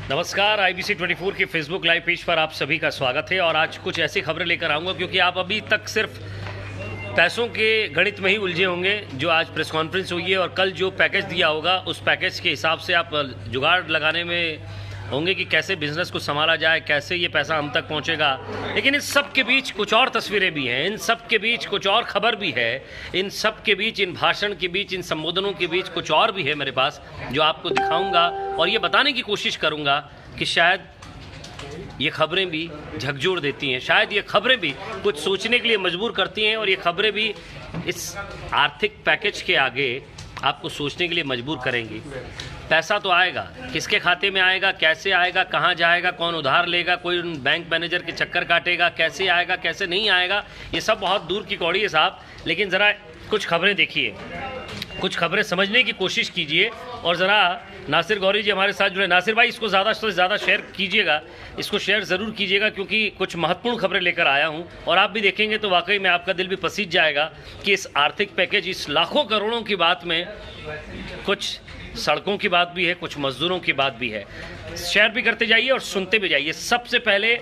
नमस्कार, IBC 24 के Facebook live page पर आप सभी का स्वागत है। और आज कुछ ऐसी खबरें लेकर आऊँगा क्योंकि आप अभी तक सिर्फ पैसों के गणित में ही उलझे होंगे। जो आज प्रेस कॉन्फ्रेंस हुई है और कल जो पैकेज दिया होगा उस पैकेज के हिसाब से आप जुगाड़ लगाने में होंगे कि कैसे बिजनेस को संभाला जाए, कैसे ये पैसा हम तक पहुंचेगा। लेकिन इस सब के बीच कुछ और तस्वीरें भी हैं, इन सब के बीच कुछ और खबर भी है, इन सब के बीच, इन भाषण के बीच, इन संबोधनों के बीच कुछ और भी है मेरे पास जो आपको दिखाऊंगा और ये बताने की कोशिश करूंगा कि शायद ये खबरें भी झकझोर देती हैं, शायद ये खबरें भी कुछ सोचने के लिए मजबूर करती हैं और ये खबरें भी इस आर्थिक पैकेज के आगे आपको सोचने के लिए मजबूर करेंगी। पैसा तो आएगा, किसके खाते में आएगा, कैसे आएगा, कहाँ जाएगा, कौन उधार लेगा, कोई बैंक मैनेजर के चक्कर काटेगा, कैसे आएगा, कैसे नहीं आएगा, ये सब बहुत दूर की कौड़ी है साहब। लेकिन ज़रा कुछ खबरें देखिए, कुछ खबरें समझने की कोशिश कीजिए और ज़रा नासिर गौरी जी हमारे साथ जुड़े। नासिर भाई, इसको ज़्यादा से ज़्यादा शेयर कीजिएगा, इसको शेयर ज़रूर कीजिएगा क्योंकि कुछ महत्वपूर्ण खबरें लेकर आया हूं और आप भी देखेंगे तो वाकई में आपका दिल भी पसीज जाएगा कि इस आर्थिक पैकेज, इस लाखों करोड़ों की बात में कुछ सड़कों की बात भी है, कुछ मजदूरों की बात भी है। शेयर भी करते जाइए और सुनते भी जाइए। सबसे पहले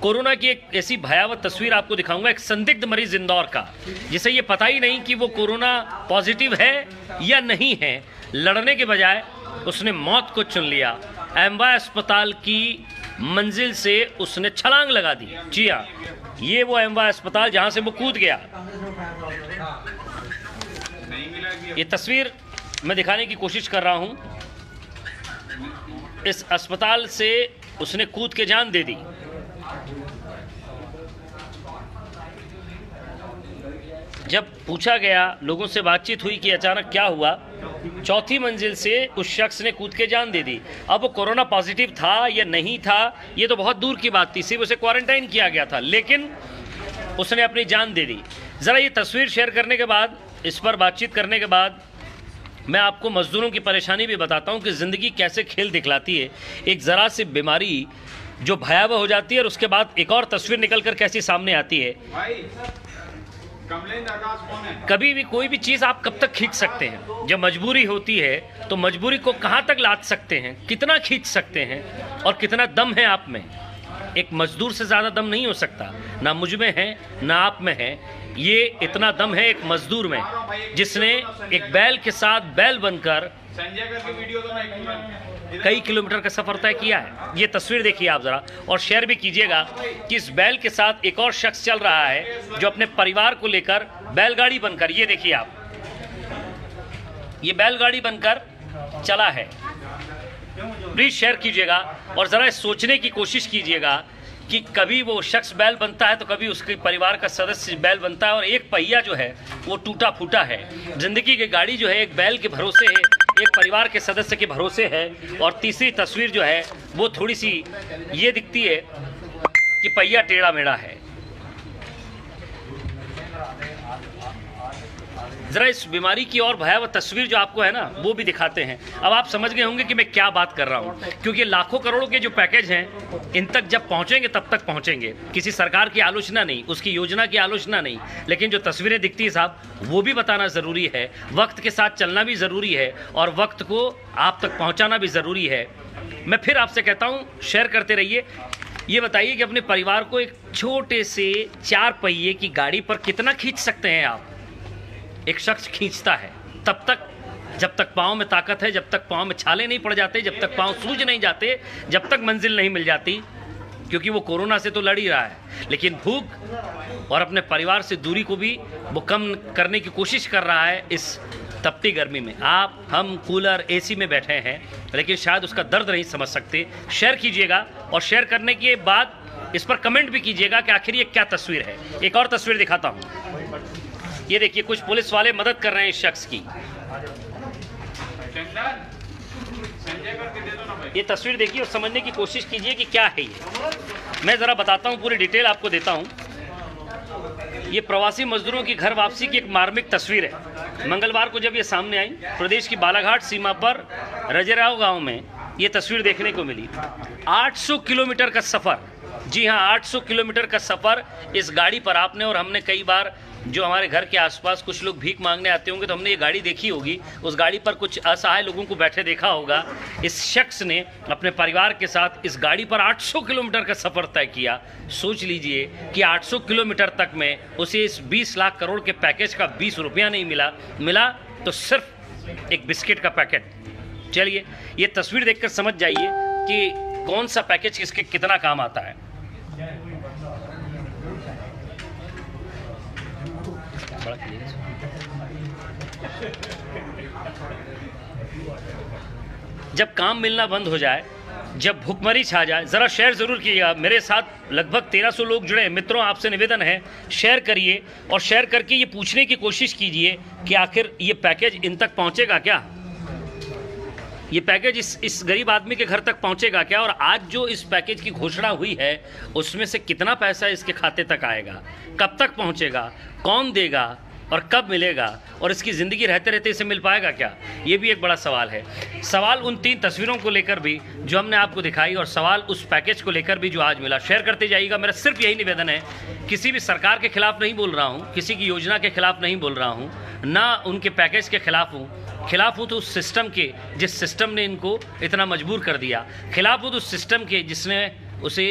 कोरोना की एक ऐसी भयावह तस्वीर आपको दिखाऊंगा, एक संदिग्ध मरीज इंदौर का, जिसे ये पता ही नहीं कि वो कोरोना पॉजिटिव है या नहीं है। लड़ने के बजाय उसने मौत को चुन लिया। एम्बा अस्पताल की मंजिल से उसने छलांग लगा दी। जी हाँ, ये वो एम्बा अस्पताल जहां से वो कूद गया। ये तस्वीर मैं दिखाने की कोशिश कर रहा हूं। इस अस्पताल से उसने कूद के जान दे दी। जब पूछा गया, लोगों से बातचीत हुई कि अचानक क्या हुआ, चौथी मंजिल से उस शख्स ने कूद के जान दे दी। अब वो कोरोना पॉजिटिव था या नहीं था ये तो बहुत दूर की बात थी, सिर्फ उसे क्वारंटाइन किया गया था, लेकिन उसने अपनी जान दे दी। ज़रा ये तस्वीर शेयर करने के बाद, इस पर बातचीत करने के बाद मैं आपको मजदूरों की परेशानी भी बताता हूं कि ज़िंदगी कैसे खेल दिखलाती है। एक ज़रा सी बीमारी जो भयावह हो जाती है और उसके बाद एक और तस्वीर निकल कर कैसी सामने आती है। कभी भी कोई भी चीज़ आप कब तक खींच सकते हैं? जब मजबूरी होती है तो मजबूरी को कहाँ तक लाद सकते हैं, कितना खींच सकते हैं और कितना दम है आप में। एक मजदूर से ज़्यादा दम नहीं हो सकता, ना मुझ में है ना आप में है। ये इतना दम है एक मजदूर में जिसने एक बैल के साथ बैल बनकर कई किलोमीटर का सफर तय किया है। ये तस्वीर देखिए आप ज़रा और शेयर भी कीजिएगा कि इस बैल के साथ एक और शख्स चल रहा है जो अपने परिवार को लेकर बैलगाड़ी बनकर, ये देखिए आप, ये बैलगाड़ी बनकर चला है। प्लीज़ शेयर कीजिएगा और ज़रा सोचने की कोशिश कीजिएगा कि कभी वो शख्स बैल बनता है तो कभी उसके परिवार का सदस्य बैल बनता है और एक पहिया जो है वो टूटा फूटा है। ज़िंदगी की गाड़ी जो है एक बैल के भरोसे है, एक परिवार के सदस्य के भरोसे है। और तीसरी तस्वीर जो है वो थोड़ी सी ये दिखती है कि पहिया टेढ़ा मेढ़ा है। ज़रा इस बीमारी की और भयावह तस्वीर जो आपको है ना वो भी दिखाते हैं। अब आप समझ गए होंगे कि मैं क्या बात कर रहा हूँ, क्योंकि लाखों करोड़ों के जो पैकेज हैं इन तक जब पहुँचेंगे तब तक पहुँचेंगे। किसी सरकार की आलोचना नहीं, उसकी योजना की आलोचना नहीं, लेकिन जो तस्वीरें दिखती है साहब वो भी बताना ज़रूरी है। वक्त के साथ चलना भी ज़रूरी है और वक्त को आप तक पहुँचाना भी ज़रूरी है। मैं फिर आपसे कहता हूँ, शेयर करते रहिए। ये बताइए कि अपने परिवार को एक छोटे से 4 पहिए की गाड़ी पर कितना खींच सकते हैं आप? एक शख्स खींचता है तब तक जब तक पाँव में ताकत है, जब तक पाँव में छाले नहीं पड़ जाते, जब तक पाँव सूज नहीं जाते, जब तक मंजिल नहीं मिल जाती। क्योंकि वो कोरोना से तो लड़ ही रहा है, लेकिन भूख और अपने परिवार से दूरी को भी वो कम करने की कोशिश कर रहा है। इस तपती गर्मी में आप, हम कूलर, एसी में बैठे हैं, लेकिन शायद उसका दर्द नहीं समझ सकते। शेयर कीजिएगा और शेयर करने के बाद इस पर कमेंट भी कीजिएगा कि आखिर ये क्या तस्वीर है। एक और तस्वीर दिखाता हूँ, ये देखिए, कुछ पुलिस वाले मदद कर रहे हैं इस शख्स की। ये तस्वीर देखिए और समझने की कोशिश कीजिए कि क्या है ये। मैं ज़रा बताता हूँ, पूरी डिटेल आपको देता हूँ। ये प्रवासी मजदूरों की घर वापसी की एक मार्मिक तस्वीर है। मंगलवार को जब ये सामने आई, प्रदेश की बालाघाट सीमा पर रजराव गांव में ये तस्वीर देखने को मिली। 800 किलोमीटर का सफ़र, जी हाँ 800 किलोमीटर का सफ़र इस गाड़ी पर आपने और हमने कई बार जो हमारे घर के आसपास कुछ लोग भीख मांगने आते होंगे तो हमने ये गाड़ी देखी होगी, उस गाड़ी पर कुछ असहाय लोगों को बैठे देखा होगा। इस शख्स ने अपने परिवार के साथ इस गाड़ी पर 800 किलोमीटर का सफ़र तय किया। सोच लीजिए कि 800 किलोमीटर तक में उसे इस 20 लाख करोड़ के पैकेज का 20 रुपया नहीं मिला तो सिर्फ एक बिस्किट का पैकेट। चलिए ये तस्वीर देखकर समझ जाइए कि कौन सा पैकेज किसके कितना काम आता है। जब काम मिलना बंद हो जाए, जब भुखमरी छा जाए, ज़रा शेयर ज़रूर कीजिएगा। मेरे साथ लगभग 1300 लोग जुड़े हैं। मित्रों, आपसे निवेदन है शेयर करिए और शेयर करके ये पूछने की कोशिश कीजिए कि आखिर ये पैकेज इन तक पहुंचेगा क्या, ये पैकेज इस गरीब आदमी के घर तक पहुंचेगा क्या, और आज जो इस पैकेज की घोषणा हुई है उसमें से कितना पैसा इसके खाते तक आएगा, कब तक पहुंचेगा, कौन देगा और कब मिलेगा, और इसकी ज़िंदगी रहते रहते इसे मिल पाएगा क्या, ये भी एक बड़ा सवाल है। सवाल उन 3 तस्वीरों को लेकर भी जो हमने आपको दिखाई, और सवाल उस पैकेज को लेकर भी जो आज मिला। शेयर करते जाइएगा। मेरा सिर्फ यही निवेदन है, किसी भी सरकार के खिलाफ नहीं बोल रहा हूँ, किसी की योजना के खिलाफ नहीं बोल रहा हूँ, ना उनके पैकेज के खिलाफ हूँ तो उस सिस्टम के जिस सिस्टम ने इनको इतना मजबूर कर दिया, खिलाफ हूँ तो उस सिस्टम के जिसने उसे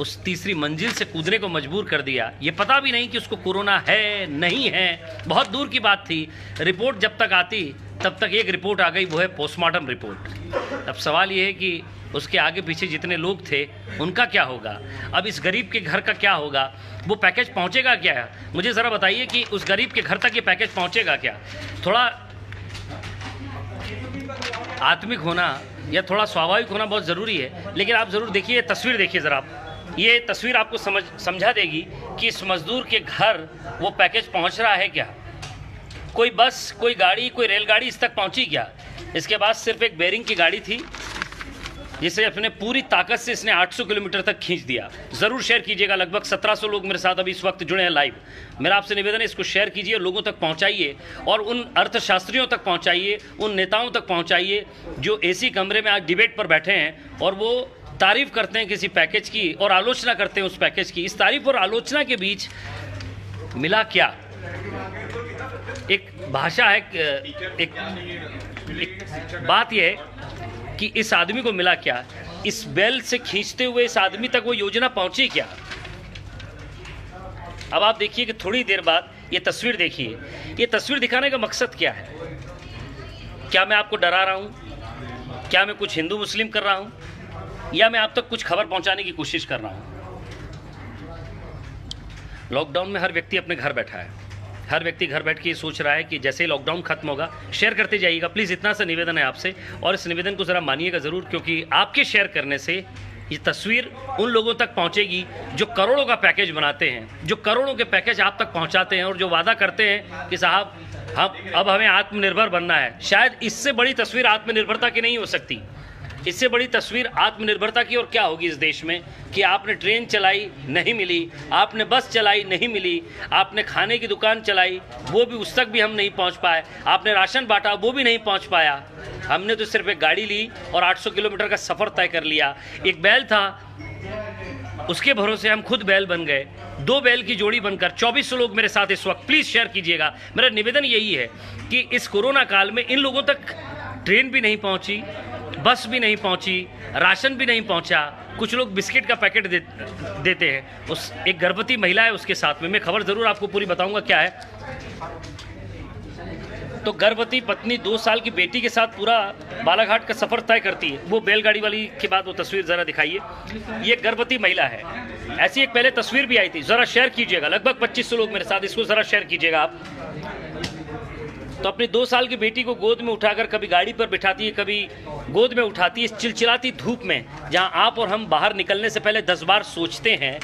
उस तीसरी मंजिल से कूदने को मजबूर कर दिया। ये पता भी नहीं कि उसको कोरोना है नहीं है, बहुत दूर की बात थी। रिपोर्ट जब तक आती तब तक एक रिपोर्ट आ गई, वो है पोस्टमार्टम रिपोर्ट। अब सवाल ये है कि उसके आगे पीछे जितने लोग थे उनका क्या होगा, अब इस गरीब के घर का क्या होगा, वो पैकेज पहुंचेगा क्या? मुझे ज़रा बताइए कि उस गरीब के घर तक ये पैकेज पहुंचेगा क्या? थोड़ा आत्मिक होना या थोड़ा स्वाभाविक होना बहुत ज़रूरी है। लेकिन आप ज़रूर देखिए, ये तस्वीर देखिए ज़रा, ये तस्वीर आपको समझा देगी कि इस मज़दूर के घर वो पैकेज पहुंच रहा है क्या। कोई बस, कोई गाड़ी, कोई रेलगाड़ी इस तक पहुंची क्या? इसके बाद सिर्फ एक बेरिंग की गाड़ी थी जिसे अपने पूरी ताकत से इसने 800 किलोमीटर तक खींच दिया। ज़रूर शेयर कीजिएगा। लगभग 1700 लोग मेरे साथ अभी इस वक्त जुड़े हैं लाइव। मेरा आपसे निवेदन है, इसको शेयर कीजिए, लोगों तक पहुंचाइए, और उन अर्थशास्त्रियों तक पहुंचाइए, उन नेताओं तक पहुंचाइए जो एसी कमरे में आज डिबेट पर बैठे हैं और वो तारीफ़ करते हैं किसी पैकेज की और आलोचना करते हैं उस पैकेज की। इस तारीफ़ और आलोचना के बीच मिला क्या? एक भाषा है, एक बात यह है कि इस आदमी को मिला क्या, इस बेल से खींचते हुए इस आदमी तक वो योजना पहुंची क्या? अब आप देखिए कि थोड़ी देर बाद ये तस्वीर देखिए। ये तस्वीर दिखाने का मकसद क्या है? क्या मैं आपको डरा रहा हूं? क्या मैं कुछ हिंदू मुस्लिम कर रहा हूं? या मैं आप तक कुछ खबर पहुंचाने की कोशिश कर रहा हूं? लॉकडाउन में हर व्यक्ति अपने घर बैठा है। हर व्यक्ति घर बैठ के सोच रहा है कि जैसे ही लॉकडाउन खत्म होगा। शेयर करते जाइएगा प्लीज़, इतना सा निवेदन है आपसे, और इस निवेदन को ज़रा मानिएगा ज़रूर, क्योंकि आपके शेयर करने से ये तस्वीर उन लोगों तक पहुंचेगी जो करोड़ों का पैकेज बनाते हैं, जो करोड़ों के पैकेज आप तक पहुंचाते हैं और जो वादा करते हैं कि साहब अब हमें आत्मनिर्भर बनना है। शायद इससे बड़ी तस्वीर आत्मनिर्भरता की नहीं हो सकती। इससे बड़ी तस्वीर आत्मनिर्भरता की और क्या होगी इस देश में कि आपने ट्रेन चलाई नहीं मिली, आपने बस चलाई नहीं मिली, आपने खाने की दुकान चलाई वो भी, उस तक भी हम नहीं पहुंच पाए, आपने राशन बांटा वो भी नहीं पहुंच पाया। हमने तो सिर्फ एक गाड़ी ली और 800 किलोमीटर का सफ़र तय कर लिया। एक बैल था, उसके भरोसे हम खुद बैल बन गए, 2 बैल की जोड़ी बनकर। 2400 लोग मेरे साथ इस वक्त, प्लीज़ शेयर कीजिएगा। मेरा निवेदन यही है कि इस कोरोना काल में इन लोगों तक ट्रेन भी नहीं पहुंची, बस भी नहीं पहुंची, राशन भी नहीं पहुंचा। कुछ लोग बिस्किट का पैकेट देते हैं। उस एक गर्भवती महिला है उसके साथ में, मैं खबर ज़रूर आपको पूरी बताऊंगा क्या है। तो गर्भवती पत्नी 2 साल की बेटी के साथ पूरा बालाघाट का सफ़र तय करती है। वो बैलगाड़ी वाली के बाद वो तस्वीर ज़रा दिखाइए। ये गर्भवती महिला है। ऐसी एक पहले तस्वीर भी आई थी, ज़रा शेयर कीजिएगा। लगभग 2500 लोग मेरे साथ, इसको ज़रा शेयर कीजिएगा आप। तो अपनी 2 साल की बेटी को गोद में उठाकर कभी गाड़ी पर बिठाती है, कभी गोद में उठाती है। इस चिलचिलाती धूप में, जहां आप और हम बाहर निकलने से पहले 10 बार सोचते हैं,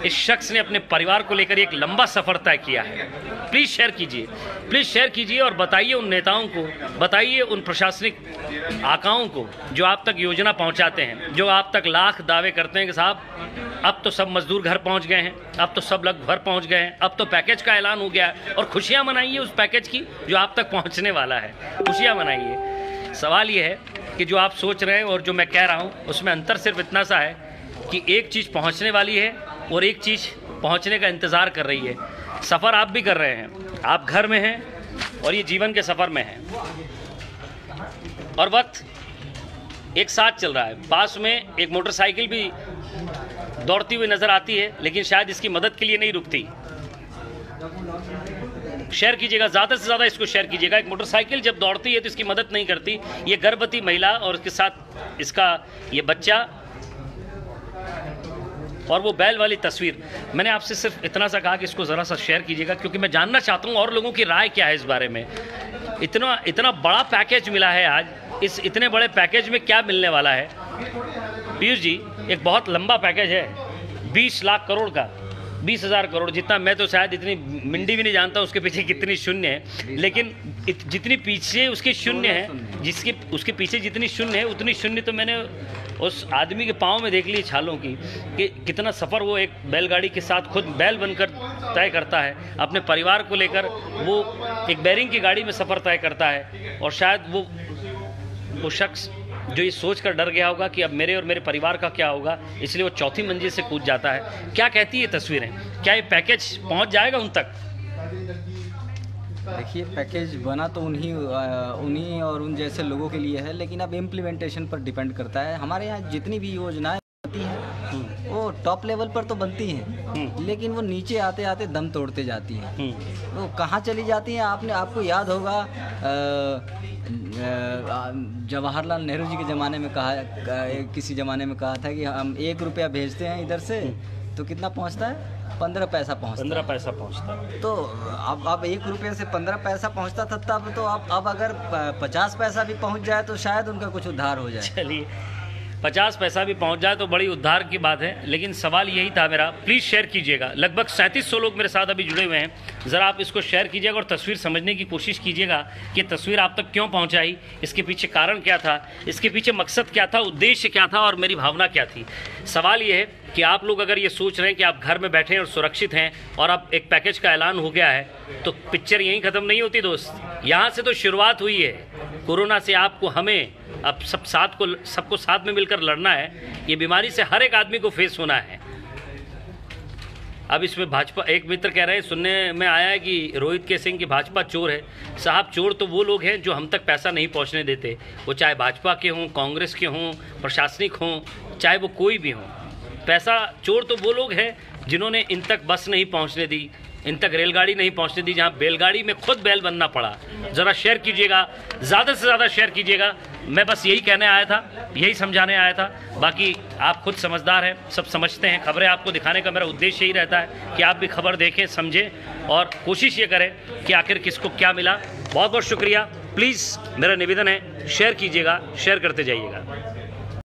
इस शख्स ने अपने परिवार को लेकर एक लंबा सफ़र तय किया है। प्लीज़ शेयर कीजिए, प्लीज़ शेयर कीजिए, और बताइए उन नेताओं को, बताइए उन प्रशासनिक आकाओं को जो आप तक योजना पहुंचाते हैं, जो आप तक लाख दावे करते हैं कि साहब अब तो सब मजदूर घर पहुंच गए हैं, अब तो सब लोग घर पहुंच गए हैं, अब तो पैकेज का ऐलान हो गया है, और खुशियां मनाइए उस पैकेज की जो आप तक पहुंचने वाला है। खुशियां मनाइए। सवाल ये है कि जो आप सोच रहे हैं और जो मैं कह रहा हूं उसमें अंतर सिर्फ इतना सा है कि एक चीज़ पहुंचने वाली है और एक चीज़ पहुंचने का इंतज़ार कर रही है। सफ़र आप भी कर रहे हैं, आप घर में हैं और ये जीवन के सफ़र में हैं, और वक्त एक साथ चल रहा है। पास में एक मोटरसाइकिल भी दौड़ती हुई नज़र आती है, लेकिन शायद इसकी मदद के लिए नहीं रुकती। शेयर कीजिएगा, ज़्यादा से ज़्यादा इसको शेयर कीजिएगा। एक मोटरसाइकिल जब दौड़ती है तो इसकी मदद नहीं करती। ये गर्भवती महिला और उसके साथ इसका ये बच्चा और वो बैल वाली तस्वीर। मैंने आपसे सिर्फ इतना सा कहा कि इसको ज़रा सा शेयर कीजिएगा, क्योंकि मैं जानना चाहता हूँ और लोगों की राय क्या है इस बारे में। इतना बड़ा पैकेज मिला है आज, इस इतने बड़े पैकेज में क्या मिलने वाला है? पीयूष जी, एक बहुत लंबा पैकेज है, 20 लाख करोड़ का, 20,000 करोड़ जितना। मैं तो शायद इतनी मिंडी भी नहीं जानता उसके पीछे कितनी शून्य है, लेकिन जितनी पीछे उसके शून्य है, उसके पीछे जितनी शून्य है उतनी शून्य तो मैंने उस आदमी के पाँव में देख ली छालों की, कि कितना सफ़र वो एक बैलगाड़ी के साथ खुद बैल बनकर तय करता है। अपने परिवार को लेकर वो एक बैरिंग की गाड़ी में सफ़र तय करता है, और शायद वो शख्स जो ये सोच कर डर गया होगा कि अब मेरे और मेरे परिवार का क्या होगा, इसलिए वो चौथी मंजिल से कूद जाता है। क्या कहती है ये तस्वीरें? क्या ये पैकेज पहुंच जाएगा उन तक? देखिए, पैकेज बना तो उन्हीं और उन जैसे लोगों के लिए है, लेकिन अब इम्प्लीमेंटेशन पर डिपेंड करता है। हमारे यहाँ जितनी भी योजनाएं बनती हैं वो टॉप लेवल पर तो बनती हैं, लेकिन वो नीचे आते आते दम तोड़ते जाती हैं। वो कहाँ चली जाती हैं? आपको याद होगा जवाहरलाल नेहरू जी के ज़माने में किसी ज़माने में कहा था कि हम 1 रुपया भेजते हैं इधर से तो कितना पहुंचता है? 15 पैसा पहुंचता है। 15 पैसा पहुंचता है। तो अब 1 रुपये से 15 पैसा पहुंचता था तब, तो अब अगर 50 पैसा भी पहुंच जाए तो शायद उनका कुछ उद्धार हो जाए। चलिए, 50 पैसा भी पहुंच जाए तो बड़ी उद्धार की बात है, लेकिन सवाल यही था मेरा। प्लीज़ शेयर कीजिएगा। लगभग 3700 लोग मेरे साथ अभी जुड़े हुए हैं। ज़रा आप इसको शेयर कीजिएगा और तस्वीर समझने की कोशिश कीजिएगा कि तस्वीर आप तक क्यों पहुंचाई, इसके पीछे कारण क्या था, इसके पीछे मकसद क्या था, उद्देश्य क्या था और मेरी भावना क्या थी। सवाल ये है कि आप लोग अगर ये सोच रहे हैं कि आप घर में बैठे हैं और सुरक्षित हैं और अब एक पैकेज का ऐलान हो गया है, तो पिक्चर यहीं ख़त्म नहीं होती दोस्त। यहाँ से तो शुरुआत हुई है। कोरोना से आपको, हमें अब सबको साथ में मिलकर लड़ना है। ये बीमारी से हर एक आदमी को फेस होना है। अब इसमें भाजपा, एक मित्र कह रहे हैं, सुनने में आया है कि रोहित के सिंह की भाजपा चोर है। साहब, चोर तो वो लोग हैं जो हम तक पैसा नहीं पहुंचने देते, वो चाहे भाजपा के हों, कांग्रेस के हों, प्रशासनिक हों, चाहे वो कोई भी हों। चोर तो वो लोग हैं जिन्होंने इन तक बस नहीं पहुंचने दी, इन तक रेलगाड़ी नहीं पहुंचने दी, जहां बैलगाड़ी में खुद बैल बनना पड़ा। ज़रा शेयर कीजिएगा, ज़्यादा से ज़्यादा शेयर कीजिएगा। मैं बस यही कहने आया था, यही समझाने आया था। बाकी आप खुद समझदार हैं, सब समझते हैं। खबरें आपको दिखाने का मेरा उद्देश्य यही रहता है कि आप भी खबर देखें, समझें और कोशिश ये करें कि आखिर किसको क्या मिला। बहुत बहुत शुक्रिया। प्लीज़ मेरा निवेदन है, शेयर कीजिएगा, शेयर करते जाइएगा।